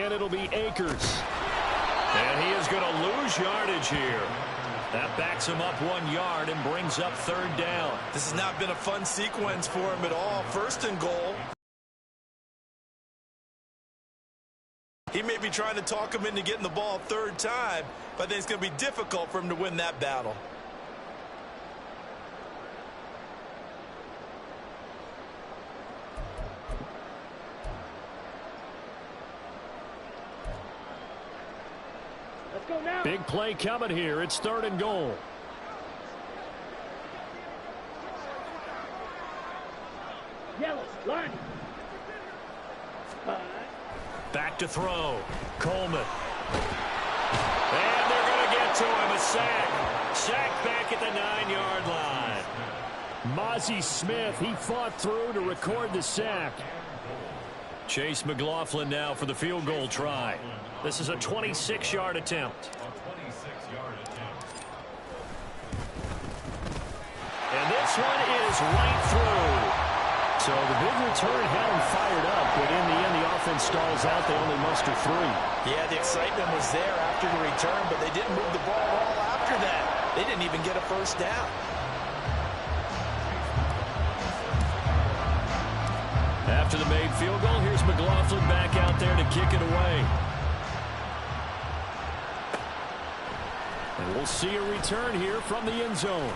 again, it'll be Akers. And he is going to lose yardage here. That backs him up 1 yard and brings up third down. This has not been a fun sequence for him at all. First and goal. He may be trying to talk him into getting the ball third time, but I think it's going to be difficult for him to win that battle. Big play coming here. It's third and goal. Yellow, line. Back to throw. Coleman. And they're going to get to him. A sack. Sack back at the 9-yard line. Mozzie Smith, he fought through to record the sack. Chase McLaughlin now for the field goal try. This is a 26-yard attempt. And this one is right through. So the big return had him fired up, but in the end, the offense stalls out. They only muster 3. Yeah, the excitement was there after the return, but they didn't move the ball at all after that. They didn't even get a first down. After the made field goal, here's McLaughlin back out there to kick it away. And we'll see a return here from the end zone.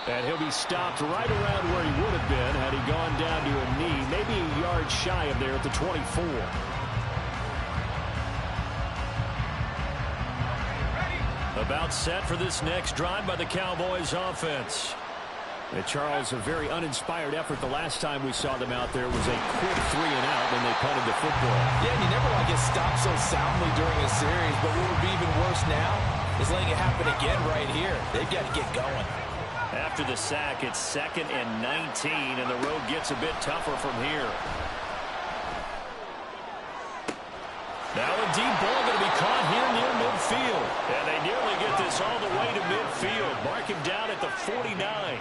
And he'll be stopped right around where he would have been had he gone down to a knee, maybe a yard shy of there at the 24. About set for this next drive by the Cowboys offense. And Charles, a very uninspired effort the last time we saw them out there was a quick 3 and out when they punted the football. Yeah, and you never want to get stopped so soundly during a series, but what would be even worse now is letting it happen again right here. They've got to get going. After the sack, it's 2nd and 19, and the road gets a bit tougher from here. Now a deep ball going to be caught here near midfield. And they nearly get this all the way to midfield. Mark him down at the 49.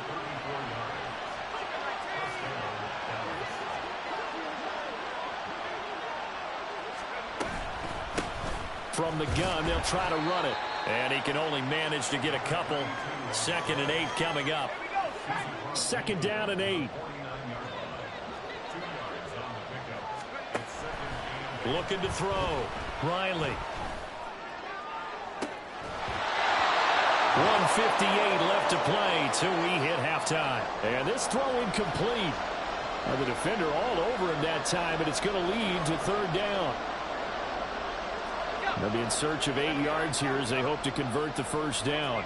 From the gun, they'll try to run it. And he can only manage to get a couple. 2nd and 8 coming up. 2nd down and 8. Looking to throw. Riley. 1:58 left to play till we hit halftime. And this throw incomplete. The defender all over him that time, but it's going to lead to third down. They'll be in search of 8 yards here as they hope to convert the first down.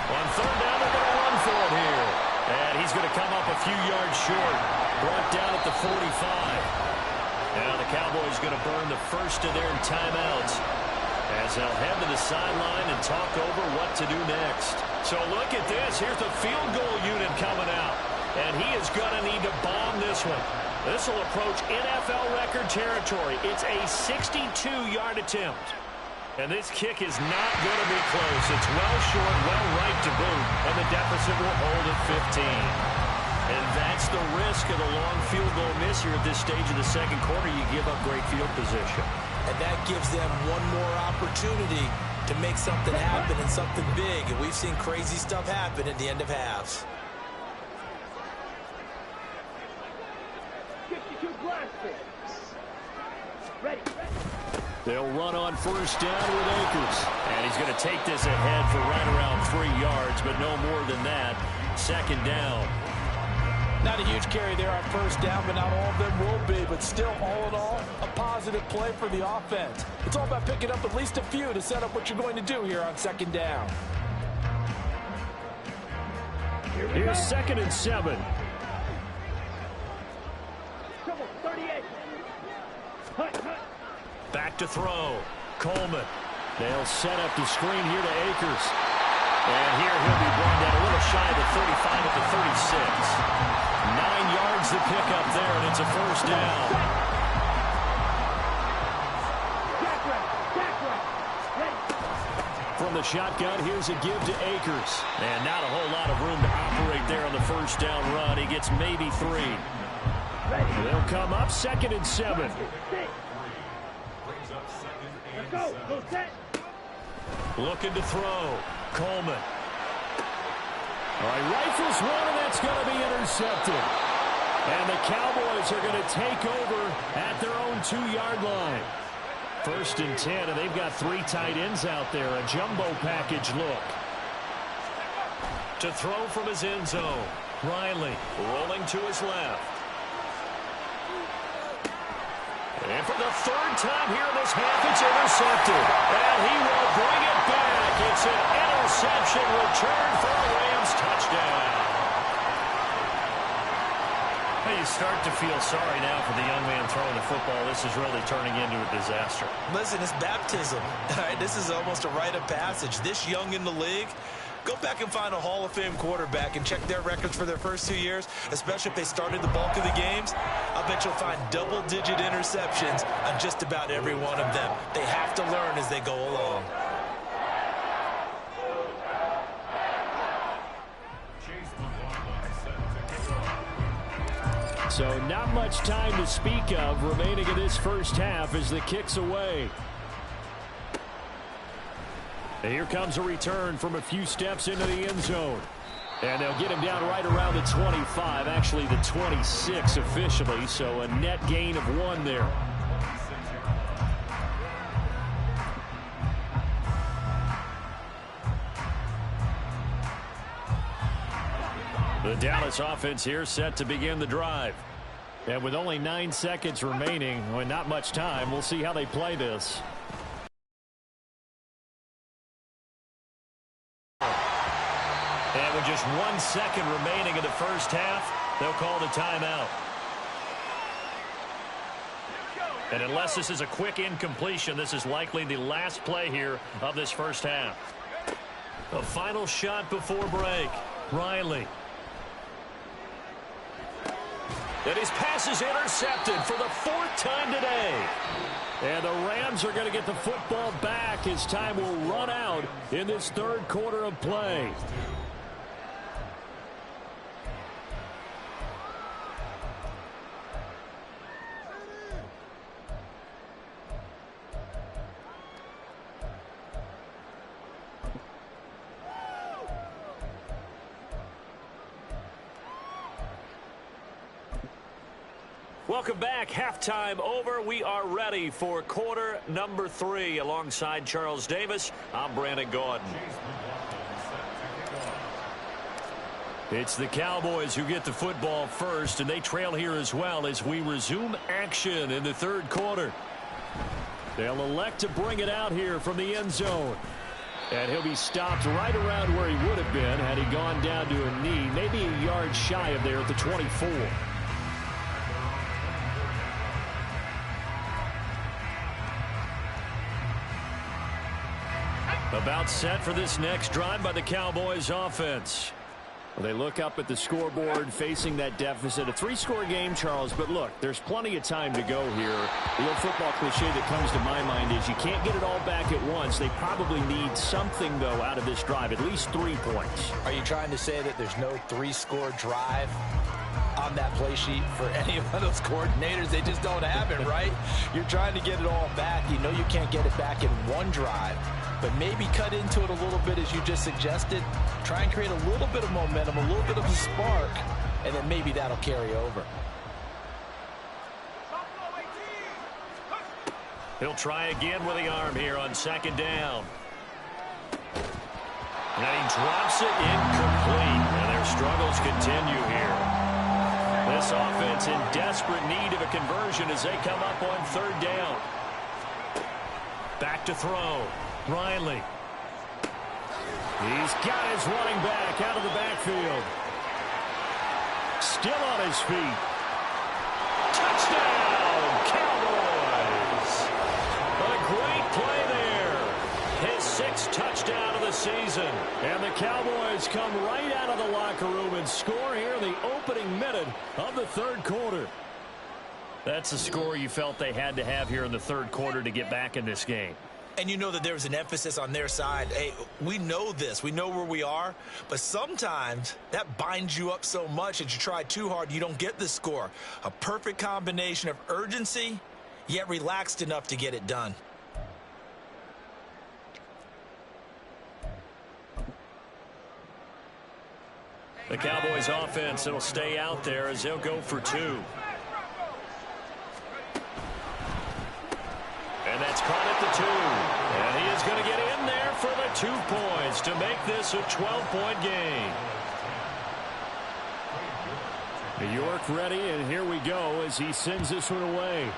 On third down, they're going to run for it here. And he's going to come up a few yards short. Brought down at the 45. Now the Cowboys going to burn the first of their timeouts as they'll head to the sideline and talk over what to do next. So look at this. Here's the field goal unit coming out. And he is going to need to bomb this one. This will approach NFL record territory. It's a 62-yard attempt. And this kick is not going to be close. It's well short, well right to boot. And the deficit will hold at 15. And that's the risk of the long field goal miss here at this stage of the second quarter. You give up great field position. And that gives them one more opportunity to make something happen and something big. And we've seen crazy stuff happen at the end of halves. 52 blaster. Ready. They'll run on first down with Akers. And he's going to take this ahead for right around 3 yards, but no more than that. 2nd down. Not a huge carry there on first down, but not all of them will be. But still, all in all, a positive play for the offense. It's all about picking up at least a few to set up what you're going to do here on 2nd down. Here's 2nd and 7. Come on, 38. Back to throw. Coleman. They'll set up the screen here to Akers. And here he'll be brought down a little shy of the 35 at the 36. 9 yards to pick up there, and it's a first down. From from the shotgun. Here's a give to Akers. And not a whole lot of room to operate there on the first down run. He gets maybe 3. They'll come up 2nd and 7. Let's go. Go set. Looking to throw. Coleman. All right, rifles one, and that's going to be intercepted. And the Cowboys are going to take over at their own 2-yard line. 1st and 10, and they've got 3 tight ends out there. A jumbo package look. To throw from his end zone. Riley rolling to his left. And for the 3rd time here in this half, it's intercepted. And he will bring it back. It's an interception return for a Rams touchdown. Well, you start to feel sorry now for the young man throwing the football. This is really turning into a disaster. Listen, it's baptism. All right, this is almost a rite of passage. This young in the league, go back and find a Hall of Fame quarterback and check their records for their first 2 years, especially if they started the bulk of the games. I bet you'll find double-digit interceptions on just about every one of them. They have to learn as they go along. So not much time to speak of remaining in this first half as the kick's away. And here comes a return from a few steps into the end zone. And they'll get him down right around the 25, actually the 26 officially, so a net gain of 1 there. The Dallas offense here set to begin the drive. And with only 9 seconds remaining, and not much time, we'll see how they play this. And with just 1 second remaining in the first half, they'll call the timeout. And unless this is a quick incompletion, this is likely the last play here of this first half. A final shot before break. Riley. And his pass is intercepted for the 4th time today. And the Rams are going to get the football back as time will run out in this 3rd quarter of play. Welcome back. Halftime over. We are ready for quarter number 3. Alongside Charles Davis, I'm Brandon Gordon. It's the Cowboys who get the football first, and they trail here as well as we resume action in the 3rd quarter. They'll elect to bring it out here from the end zone. And he'll be stopped right around where he would have been had he gone down to a knee, maybe a yard shy of there at the 24. About set for this next drive by the Cowboys offense. Well, they look up at the scoreboard facing that deficit. A 3-score game, Charles, but look, there's plenty of time to go here. The old football cliche that comes to my mind is you can't get it all back at once. They probably need something, though, out of this drive, at least 3 points. Are you trying to say that there's no 3-score drive on that play sheet for any of those coordinators? They just don't have it, right? You're trying to get it all back. You know you can't get it back in one drive, but maybe cut into it a little bit as you just suggested. Try and create a little bit of momentum, a little bit of a spark, and then maybe that'll carry over. He'll try again with the arm here on 2nd down. And he drops it incomplete, and their struggles continue here. This offense in desperate need of a conversion as they come up on 3rd down. Back to throw. Riley. He's got his running back out of the backfield. Still on his feet. Touchdown, Cowboys. A great play there. His 6th touchdown of the season. And the Cowboys come right out of the locker room and score here in the opening minute of the 3rd quarter. That's the score you felt they had to have here in the 3rd quarter to get back in this game. And you know that there's an emphasis on their side. Hey, we know this. We know where we are. But sometimes that binds you up so much that you try too hard, you don't get the score. A perfect combination of urgency, yet relaxed enough to get it done. The Cowboys offense, it'll stay out there as they'll go for 2. And that's caught at the 2. And he is going to get in there for the 2 points to make this a 12-point game. New York ready, and here we go as he sends this one away.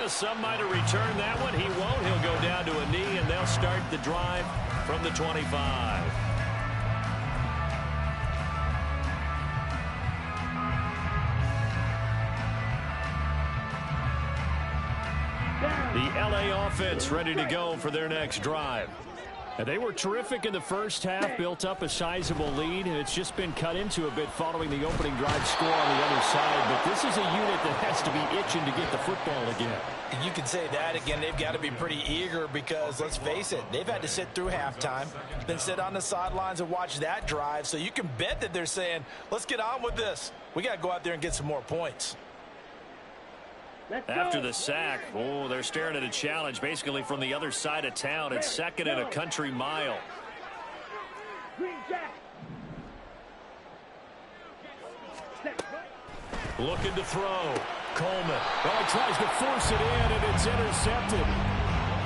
Some might have returned that one. He won't. He'll go down to a knee, and they'll start the drive from the 25. The LA offense ready to go for their next drive. And they were terrific in the first half, built up a sizable lead, and it's just been cut into a bit following the opening drive score on the other side. But this is a unit that has to be itching to get the football again. And you can say that again. They've got to be pretty eager because, let's face it, they've had to sit through halftime, then sit on the sidelines and watch that drive. So you can bet that they're saying, let's get on with this. We got to go out there and get some more points. After the sack, oh, they're staring at a challenge basically from the other side of town. It's second and a country mile. Looking to throw. Coleman. Well, he tries to force it in, and it's intercepted.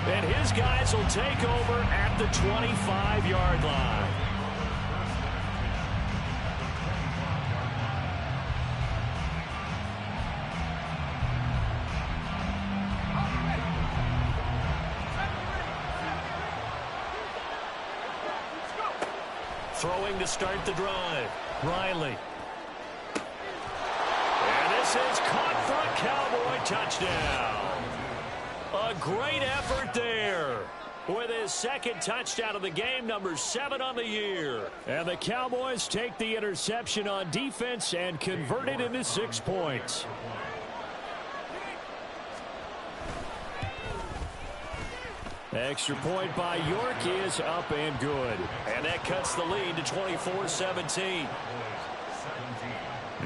And his guys will take over at the 25-yard line. Throwing to start the drive. Riley. And this is caught for a Cowboy touchdown. A great effort there with his second touchdown of the game, number 7 on the year. And the Cowboys take the interception on defense and convert it into 6 points. Extra point by York is up and good. And that cuts the lead to 24-17.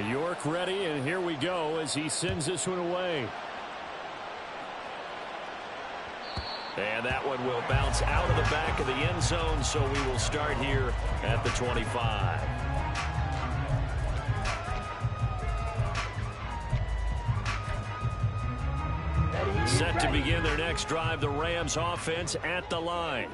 York ready, and here we go as he sends this one away. And that one will bounce out of the back of the end zone, so we will start here at the 25. Set to begin their next drive, the Rams offense at the line.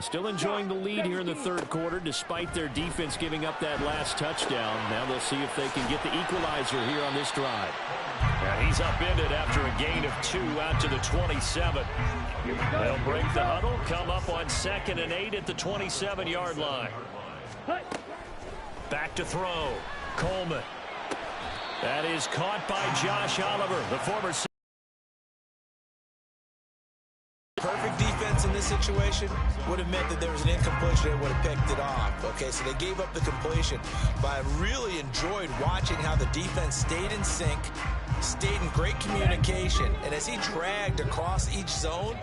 Still enjoying the lead here in the third quarter despite their defense giving up that last touchdown. Now they'll see if they can get the equalizer here on this drive. And he's upended after a gain of 2 out to the 27. They'll break the huddle, come up on 2nd and 8 at the 27-yard line. Back to throw. Coleman. That is caught by Josh Oliver, the former. Perfect defense in this situation would have meant that there was an incompletion and would have picked it off. Okay, so they gave up the completion. But I really enjoyed watching how the defense stayed in sync, stayed in great communication. And as he dragged across each zone,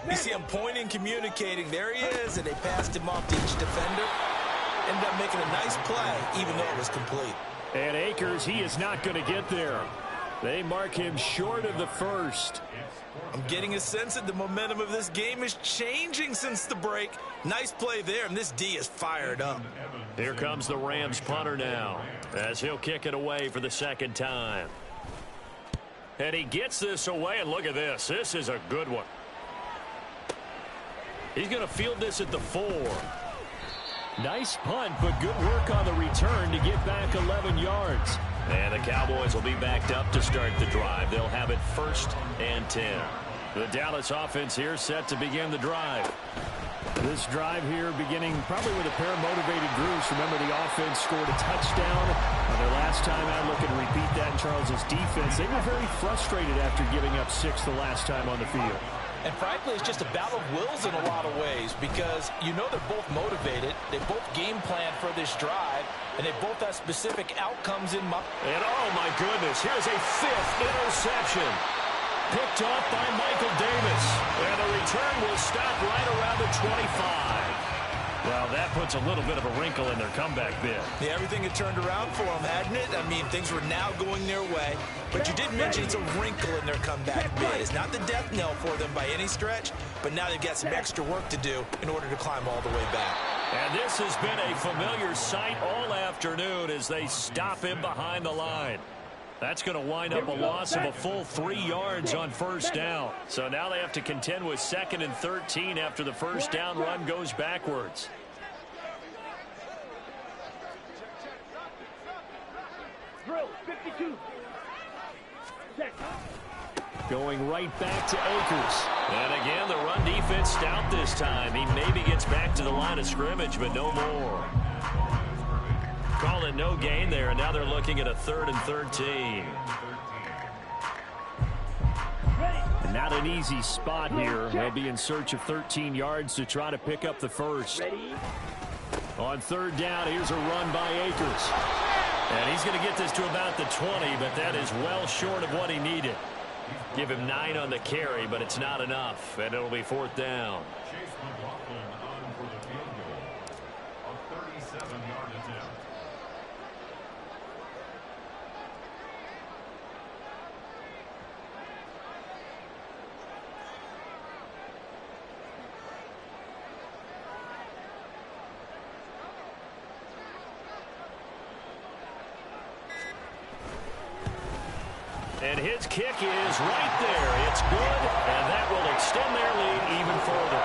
you see him pointing, communicating. There he is, and they passed him off to each defender. Ended up making a nice play, even though it was complete. And Akers, he is not going to get there. They mark him short of the first. I'm getting a sense that the momentum of this game is changing since the break. Nice play there, and this D is fired up. Here comes the Rams punter now as he'll kick it away for the second time. And he gets this away, and look at this. This is a good one. He's going to field this at the 4. Nice punt, but good work on the return to get back 11 yards. And the Cowboys will be backed up to start the drive. They'll have it 1st and 10. The Dallas offense here set to begin the drive. This drive here beginning probably with a pair of motivated groups. Remember, the offense scored a touchdown on their last time out. Look and repeat that in Charles's defense. They were very frustrated after giving up 6 the last time on the field. And frankly, it's just a battle of wills in a lot of ways because you know they're both motivated. They both game plan for this drive, and they both have specific outcomes in mind. And oh my goodness, here's a 5th interception. Picked off by Michael Davis. And the return will stop right around the 25. Well, that puts a little bit of a wrinkle in their comeback bid. Yeah, everything had turned around for them, hadn't it? I mean, things were now going their way. But you did mention it's a wrinkle in their comeback bid. It's not the death knell for them by any stretch, but now they've got some extra work to do in order to climb all the way back. And this has been a familiar sight all afternoon as they stop him behind the line. That's going to wind up a loss of a full 3 yards on first down. So now they have to contend with 2nd and 13 after the first down run goes backwards. Drill, 52. Check. Going right back to Akers. And again, the run defense stout this time. He maybe gets back to the line of scrimmage, but no more. Call it no gain there, and now they're looking at a 3rd and 13. And not an easy spot here. They'll be in search of 13 yards to try to pick up the first. On 3rd down, here's a run by Akers. And he's going to get this to about the 20, but that is well short of what he needed. Give him 9 on the carry, but it's not enough, and it'll be 4th down. And his kick is right there. It's good, and that will extend their lead even further.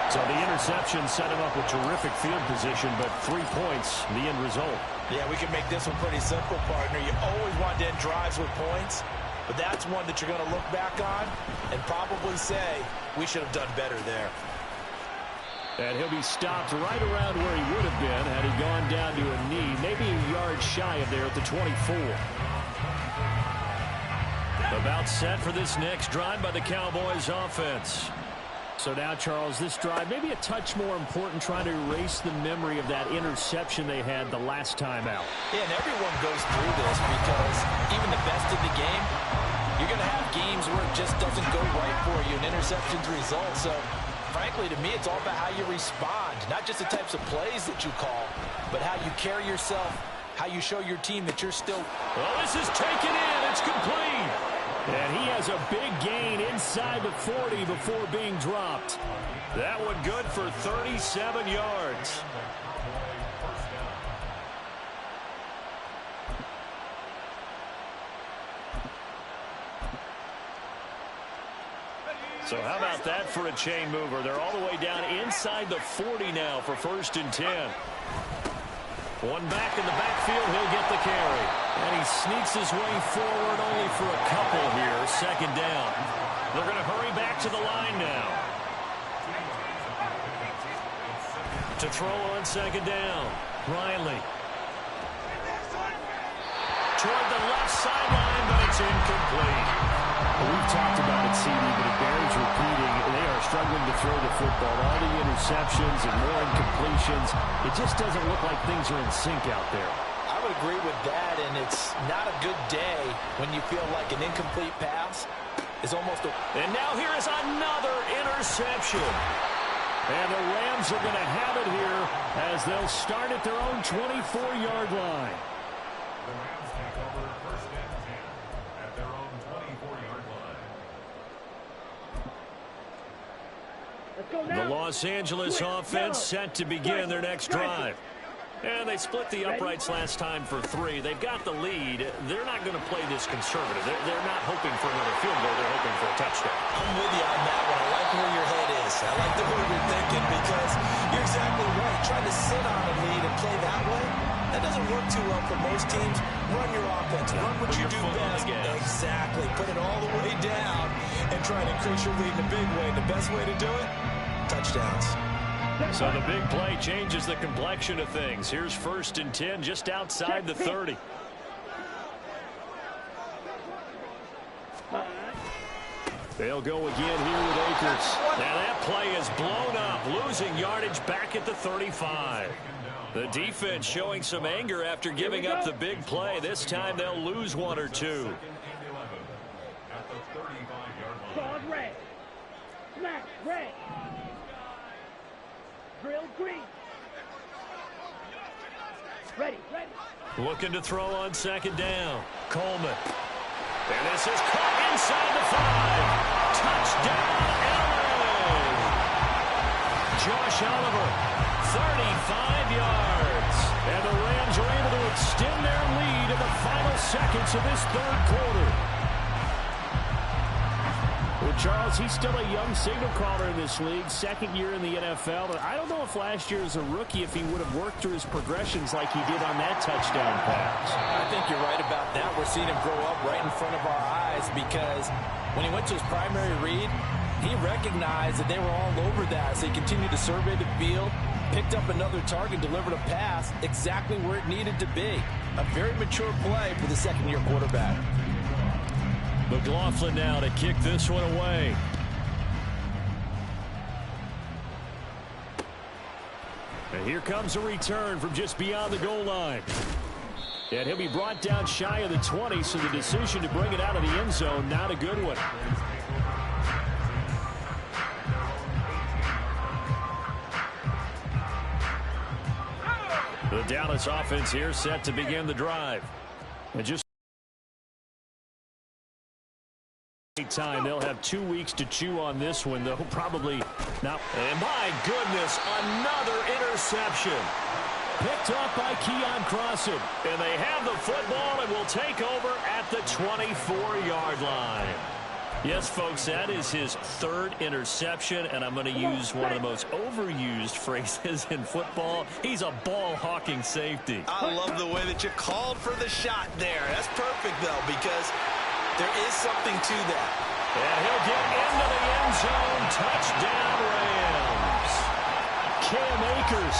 So the interception set him up with terrific field position, but 3 points, the end result. Yeah, we can make this one pretty simple, partner. You always want to end drives with points, but that's one that you're going to look back on and probably say, we should have done better there. And he'll be stopped right around where he would have been had he gone down to a knee, maybe a yard shy of there at the 24. About set for this next drive by the Cowboys offense. So now, Charles, this drive maybe a touch more important, trying to erase the memory of that interception they had the last time out. Yeah, and everyone goes through this because even the best of the game, you're going to have games where it just doesn't go right for you. An interception's result. So, frankly, to me, it's all about how you respond. Not just the types of plays that you call, but how you carry yourself, how you show your team that you're still... Well, this is taken in. It's complete. And he has a big gain inside the 40 before being dropped. That one good for 37 yards. So how about that for a chain mover? They're all the way down inside the 40 now for 1st and 10. One back in the backfield, he'll get the carry. And he sneaks his way forward only for a couple here. 2nd down. They're going to hurry back to the line now. To throw on 2nd down. Riley. Toward the left sideline, but it's incomplete. Well, we've talked about it, CD, but it bears repeating. They are struggling to throw the football. All the interceptions and more incompletions. It just doesn't look like things are in sync out there. I would agree with that, and it's not a good day when you feel like an incomplete pass is almost a... And now here is another interception. And the Rams are going to have it here as they'll start at their own 24-yard line. The Rams take over 1st and 10 at their own 24-yard line. The Los Angeles offense set to begin their next drive. And they split the uprights last time for 3. They've got the lead. They're not going to play this conservative. They're not hoping for another field goal. They're hoping for a touchdown. I'm with you on that one. I like where your head is. I like the way you're thinking because you're exactly right. Trying to sit on a lead and play that way, that doesn't work too well for most teams. Run your offense. Run what you do best. Exactly. Put it all the way down and try to increase your lead in a big way. The best way to do it, touchdowns. So the big play changes the complexion of things. Here's 1st and 10 just outside the 30. They'll go again here with Akers. Now that play is blown up, losing yardage back at the 35. The defense showing some anger after giving up the big play. This time they'll lose one or two. Fraud red. Smash red. Drill green. Ready. Looking to throw on second down. Coleman. And this is caught inside the 5. Touchdown, LA! Josh Oliver, 35 yards. And the Rams are able to extend their lead in the final seconds of this third quarter. Well, Charles, he's still a young signal caller in this league, second year in the NFL. But I don't know if last year as a rookie, if he would have worked through his progressions like he did on that touchdown pass. I think you're right about that. We're seeing him grow up right in front of our eyes because when he went to his primary read, he recognized that they were all over that. So he continued to survey the field, picked up another target, delivered a pass exactly where it needed to be. A very mature play for the second-year quarterback. McLaughlin now to kick this one away. And here comes a return from just beyond the goal line. And he'll be brought down shy of the 20, so the decision to bring it out of the end zone, not a good one. The Dallas offense here set to begin the drive. And just time, they'll have 2 weeks to chew on this one, though probably not. And my goodness, another interception. Picked off by Keon Crossan. And they have the football and will take over at the 24-yard line. Yes, folks, that is his third interception, and I'm going to use one of the most overused phrases in football. He's a ball-hawking safety. I love the way that you called for the shot there. That's perfect, though, because there is something to that. And he'll get into the end zone. Touchdown, Rams. Cam Akers,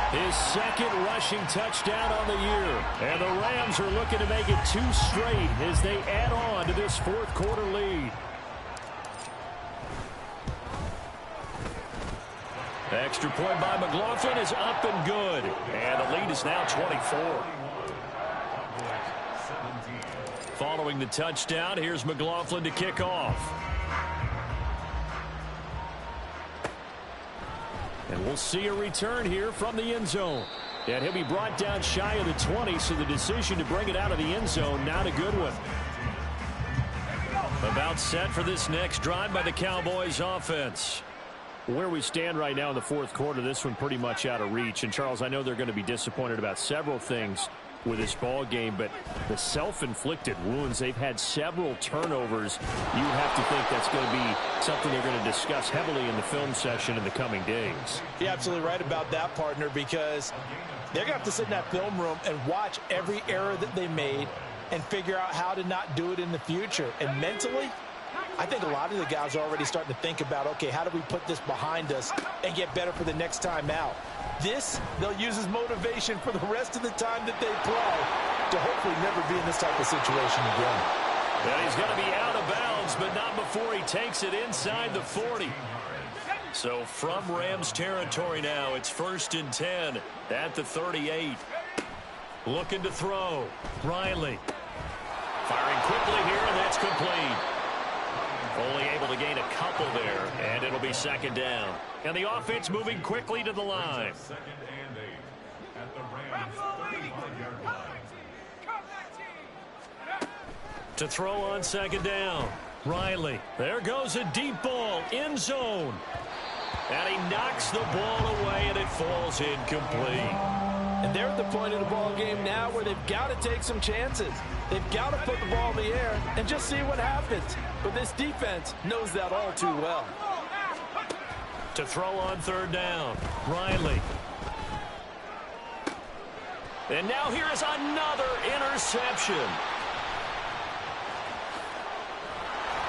his second rushing touchdown on the year. And the Rams are looking to make it 2 straight as they add on to this fourth quarter lead. Extra point by McLaughlin is up and good. And the lead is now 24. Following the touchdown, here's McLaughlin to kick off. And we'll see a return here from the end zone. And he'll be brought down shy of the 20, so the decision to bring it out of the end zone, not a good one. About set for this next drive by the Cowboys offense. Where we stand right now in the fourth quarter, this one pretty much out of reach. And, Charles, I know they're going to be disappointed about several things with this ball game, but the self-inflicted wounds, they've had several turnovers. You have to think that's going to be something they're going to discuss heavily in the film session in the coming days. You're absolutely right about that, partner, because they're going to have to sit in that film room and watch every error that they made and figure out how to not do it in the future. And mentally, I think a lot of the guys are already starting to think about, okay, how do we put this behind us and get better for the next time out? This, they'll use as motivation for the rest of the time that they play to hopefully never be in this type of situation again. And he's going to be out of bounds, but not before he takes it inside the 40. So from Rams territory now, it's 1st and 10 at the 38. Looking to throw. Riley. Firing quickly here, and that's complete. Only able to gain a couple there, and it'll be 2nd down. And the offense moving quickly to the line. 2nd and 8 at the Rams 35-yard line. To throw on 2nd down. Riley. There goes a deep ball. End zone. And he knocks the ball away, and it falls incomplete. And they're at the point of the ball game now where they've got to take some chances. They've got to put the ball in the air and just see what happens. But this defense knows that all too well. To throw on 3rd down. Riley. And now here is another interception.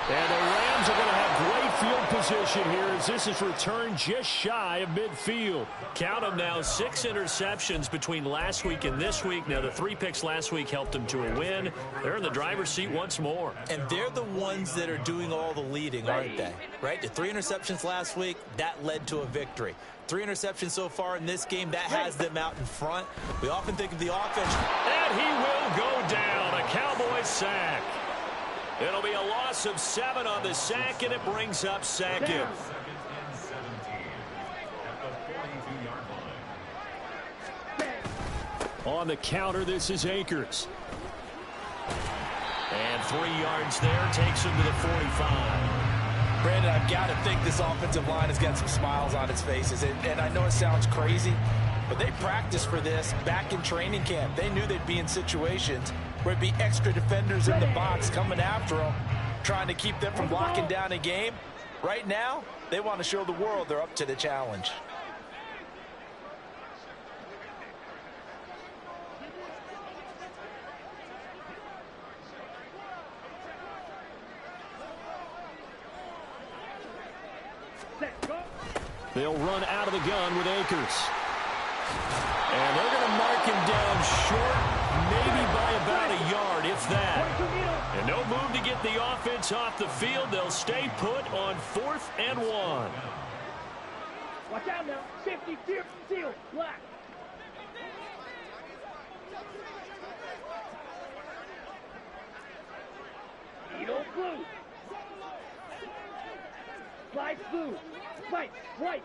And the Rams are going to have great field position here as this is returned just shy of midfield. Count them now, 6 interceptions between last week and this week. Now, the 3 picks last week helped them to a win. They're in the driver's seat once more. And they're the ones that are doing all the leading, aren't they? Right? The 3 interceptions last week, that led to a victory. 3 interceptions so far in this game, that has them out in front. We often think of the offense. And he will go down. A Cowboys sack. It'll be a loss of 7 on the sack, and it brings up second. 2nd and 17 at the 42-yard line. On the counter, this is Akers. And 3 yards there takes him to the 45. Brandon, I've got to think this offensive line has got some smiles on its faces. And I know it sounds crazy, but they practiced for this back in training camp. They knew they'd be in situations where it'd be extra defenders in the box coming after them, trying to keep them from locking down a game. Right now, they want to show the world they're up to the challenge. They'll run out of the gun with Akers. And they're going to mark him down short, maybe by about a yard, if that. And no move to get the offense off the field. They'll stay put on 4th and 1. Watch out now. 50, seal, black. Needle blue. Slide blue. Fight, white.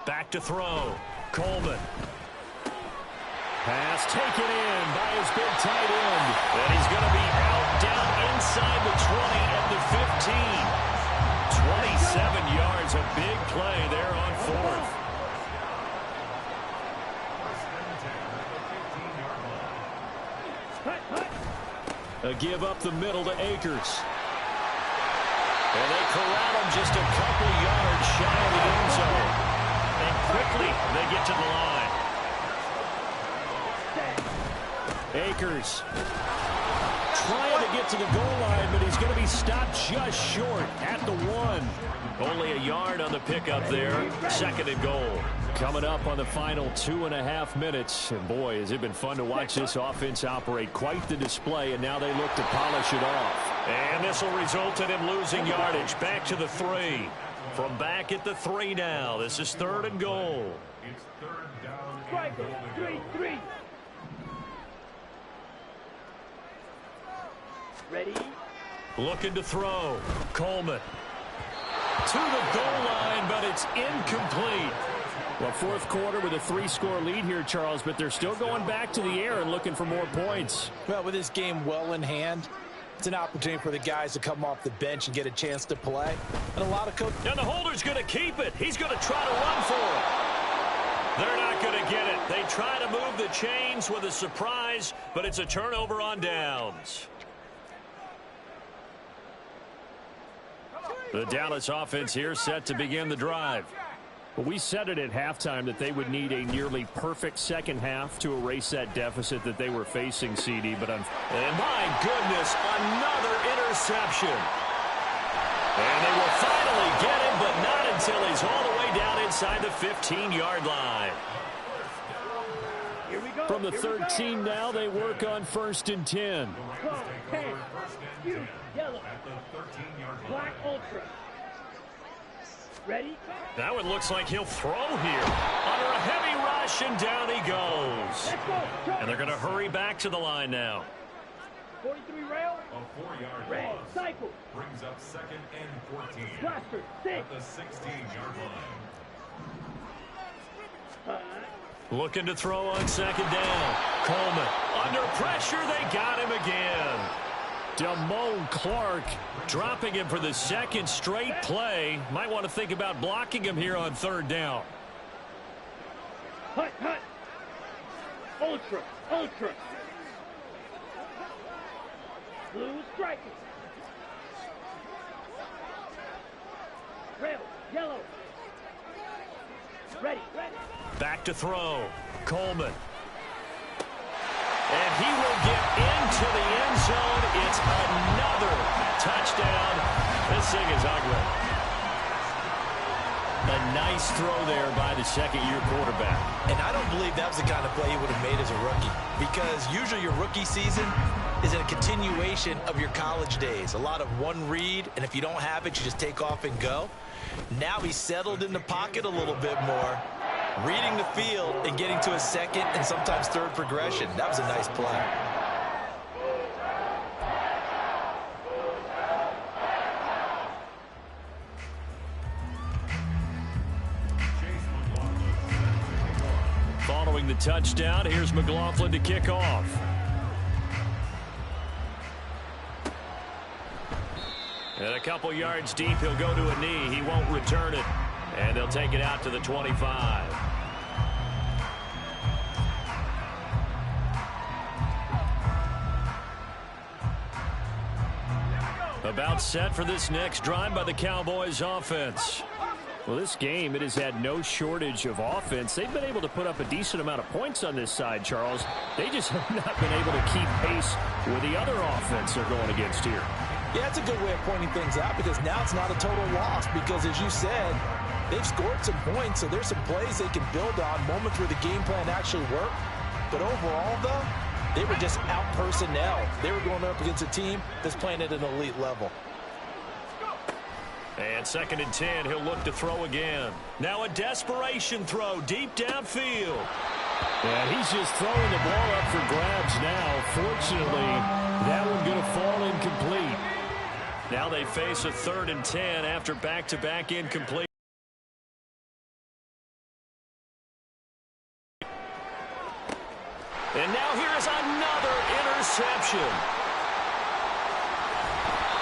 Back to throw. Coleman. Pass taken in by his big tight end. And he's going to be out down inside the 20 at the 15. 27 yards, a big play there on 4th. 1st and 10 at the 15-yard line. A give up the middle to Akers. And they corral him just a couple yards shy of the end zone. And quickly they get to the line. Akers trying to get to the goal line, but he's going to be stopped just short at the 1. Only a yard on the pickup there. 2nd and goal. Coming up on the final 2.5 minutes. And boy, has it been fun to watch this offense operate. Quite the display, and now they look to polish it off. And this will result in him losing yardage. Back to the 3. From back at the 3 now. This is 3rd and goal. It's 3rd down and Strike goal it. to go. 3-3. Ready? Looking to throw. Coleman. To the goal line, but it's incomplete. Well, 4th quarter with a 3-score lead here, Charles, but they're still going back to the air and looking for more points. Well, with this game well in hand, it's an opportunity for the guys to come off the bench and get a chance to play. And a lot of coaches. And the holder's going to keep it. He's going to try to run for it. They're not going to get it. They try to move the chains with a surprise, but it's a turnover on downs. The Dallas offense here set to begin the drive. Well, we said it at halftime that they would need a nearly perfect second half to erase that deficit that they were facing, CD. But and my goodness, another interception. And they will finally get him, but not until he's all the way down inside the 15-yard line. Here we go. From the 13 now, they work on 1st and 10. Call, 10. Huge, yellow. At the 13-yard line. Black ultra. Ready? Now it looks like he'll throw here. Under a heavy rush, and down he goes. Let's go. Jump. And they're going to hurry back to the line now. 43 rail. A 4-yard Red. loss. Cycle. Brings up 2nd and 14. Blaster. 6. At the 16-yard line. Looking to throw on 2nd down. Coleman. Under pressure, they got him again. Damone Clark Dropping him for the 2nd straight play. Might want to think about blocking him here on 3rd down. Hut, hut. Ultra, ultra. Blue striking. Red, yellow. Ready, ready. Back to throw. Coleman. And he will get into the end zone. It's another touchdown. This thing is ugly. A nice throw there by the second-year quarterback. And I don't believe that was the kind of play he would have made as a rookie, because usually your rookie season is a continuation of your college days. A lot of one read, and if you don't have it, you just take off and go. Now he's settled in the pocket a little bit more, reading the field and getting to a second and sometimes third progression. That was a nice play. Following the touchdown, here's McLaughlin to kick off. And a couple yards deep, he'll go to a knee. He won't return it. And they'll take it out to the 25. About set for this next drive by the Cowboys offense. Well, this game, it has had no shortage of offense. They've been able to put up a decent amount of points on this side, Charles. They just have not been able to keep pace with the other offense they're going against here. Yeah, that's a good way of pointing things out, because now it's not a total loss, because as you said, they've scored some points, so there's some plays they can build on, moments where the game plan actually worked. But overall, though, they were just out personnel. They were going up against a team that's playing at an elite level. And 2nd and 10, he'll look to throw again. Now a desperation throw deep downfield. And he's just throwing the ball up for grabs now. Fortunately, that one going to fall incomplete. Now they face a 3rd and 10 after back-to-back incomplete. And now here's another interception.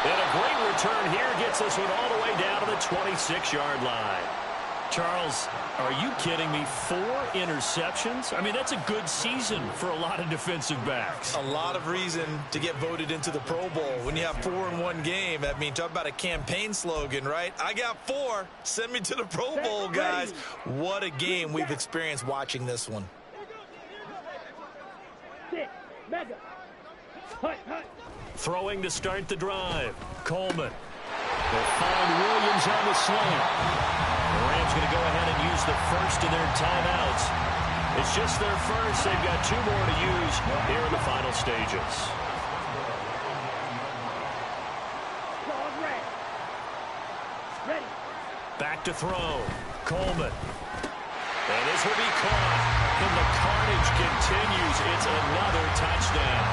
And a great return here gets this one all the way down to the 26-yard line. Charles, are you kidding me? 4 interceptions? I mean, that's a good season for a lot of defensive backs. A lot of reason to get voted into the Pro Bowl. When you have 4 in one game, I mean, talk about a campaign slogan, right? I got 4. Send me to the Pro Bowl, guys. What a game we've experienced watching this one. Mega. Hut, hut. Throwing to start the drive. Coleman. They'll find Williams on the slant. The Rams going to go ahead and use the first of their timeouts. It's just their first. They've got 2 more to use here in the final stages. Ready. Back to throw. Coleman. And this will be caught. And the carnage continues. It's another touchdown.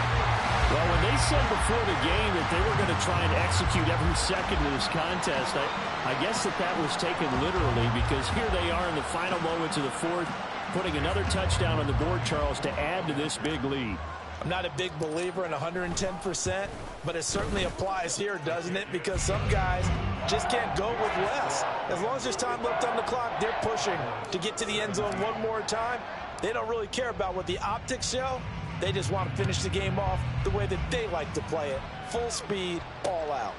Well, when they said before the game that they were going to try and execute every second of this contest, I guess that was taken literally, because here they are in the final moments of the 4th, putting another touchdown on the board, Charles, to add to this big lead. I'm not a big believer in 110%, but it certainly applies here, doesn't it? Because some guys just can't go with less. As long as there's time left on the clock, they're pushing to get to the end zone one more time. They don't really care about what the optics show. They just want to finish the game off the way that they like to play it. Full speed, all out.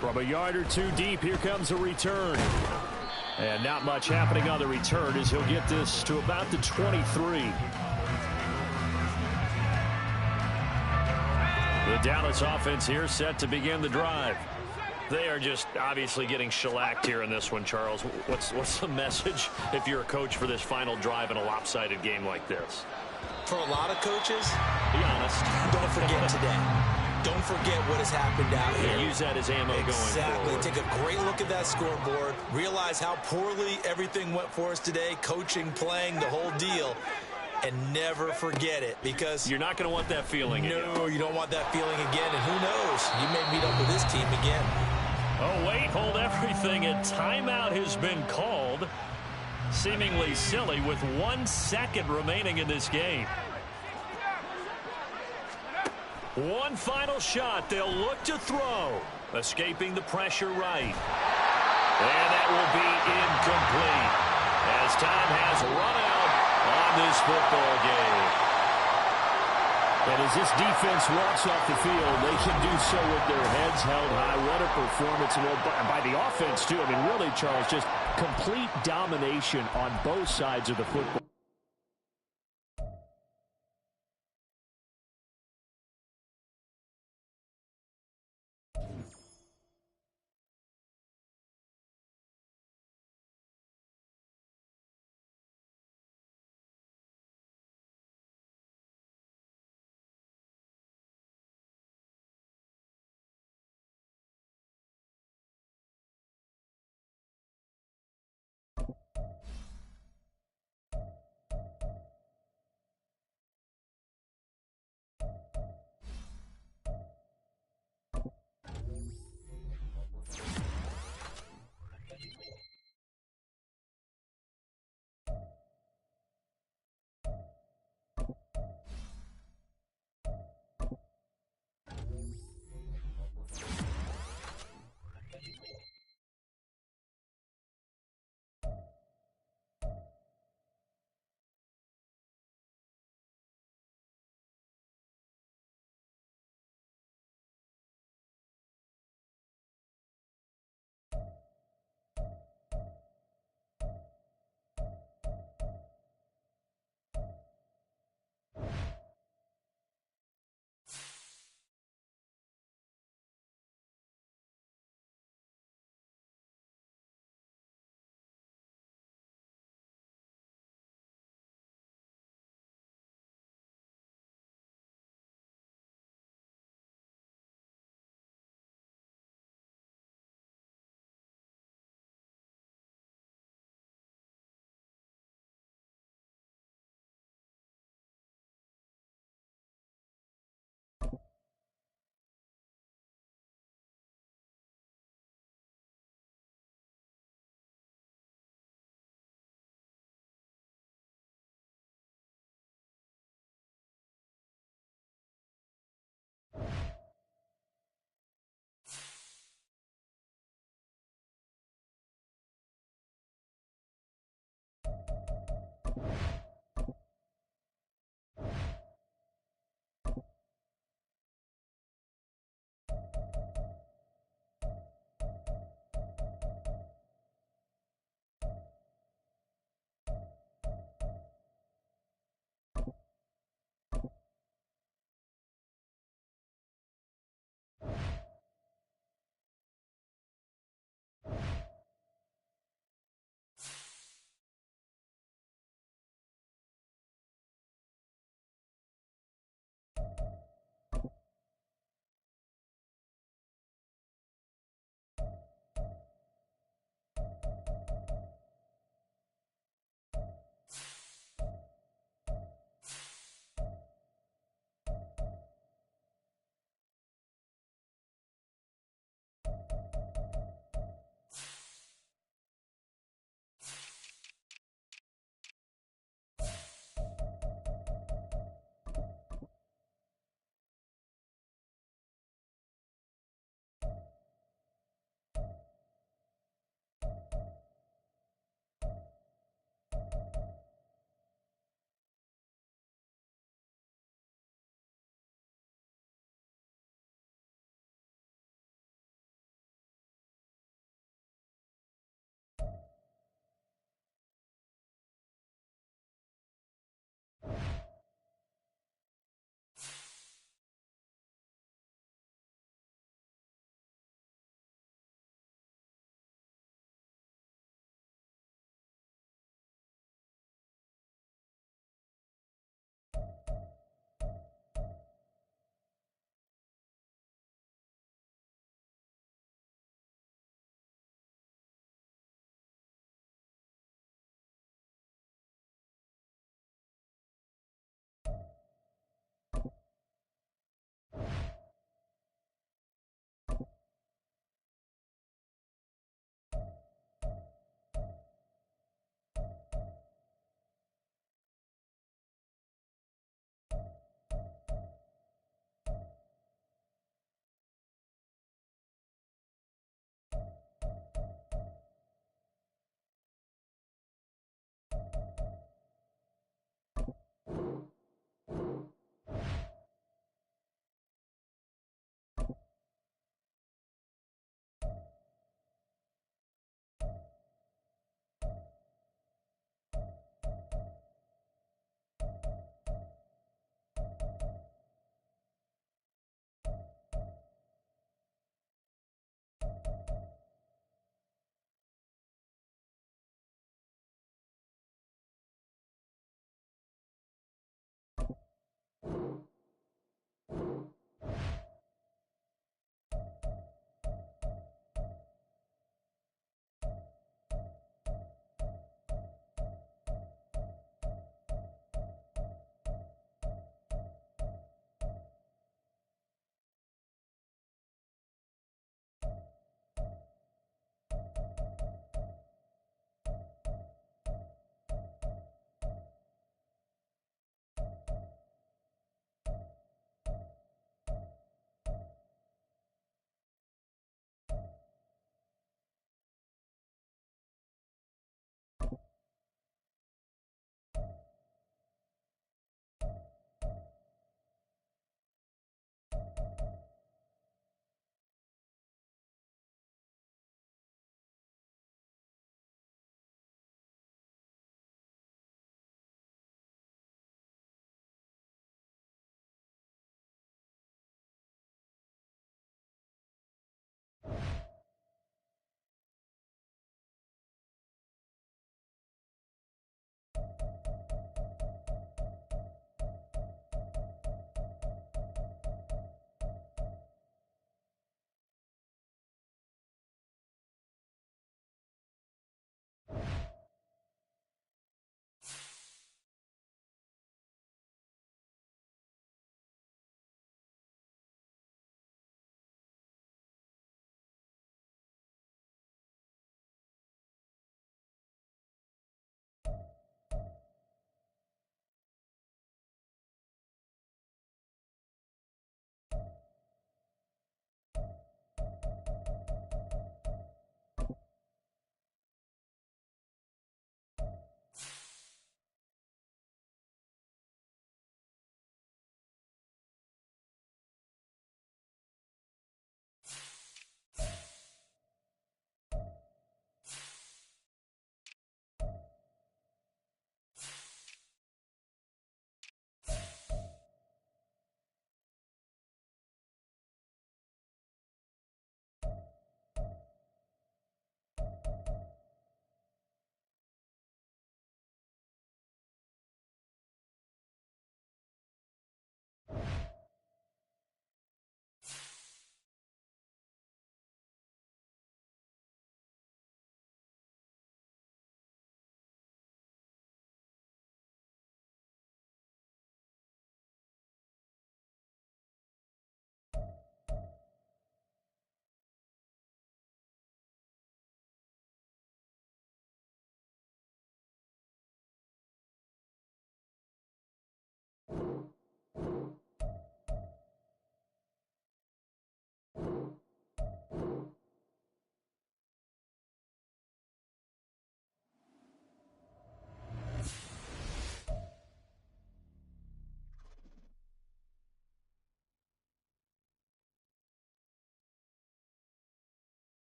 From a yard or 2 deep, here comes a return. And not much happening on the return as he'll get this to about the 23. The Dallas offense here set to begin the drive. They are just obviously getting shellacked here in this one, Charles. What's the message if you're a coach for this final drive in a lopsided game like this? For a lot of coaches, be honest, don't forget today. Don't forget what has happened out here. Use that as ammo going forward. Exactly. Take a great look at that scoreboard. Realize how poorly everything went for us today. Coaching, playing, the whole deal. And never forget it, because you're not going to want that feeling again. No, you don't want that feeling again. And who knows? You may meet up with this team again. Oh, wait, hold everything. A timeout has been called. Seemingly silly with 1 second remaining in this game. One final shot. They'll look to throw. Escaping the pressure right. And that will be incomplete as time has run out on this football game. And as this defense walks off the field, they can do so with their heads held high. What a performance. Well, by the offense, too. I mean, really, Charles, just complete domination on both sides of the football.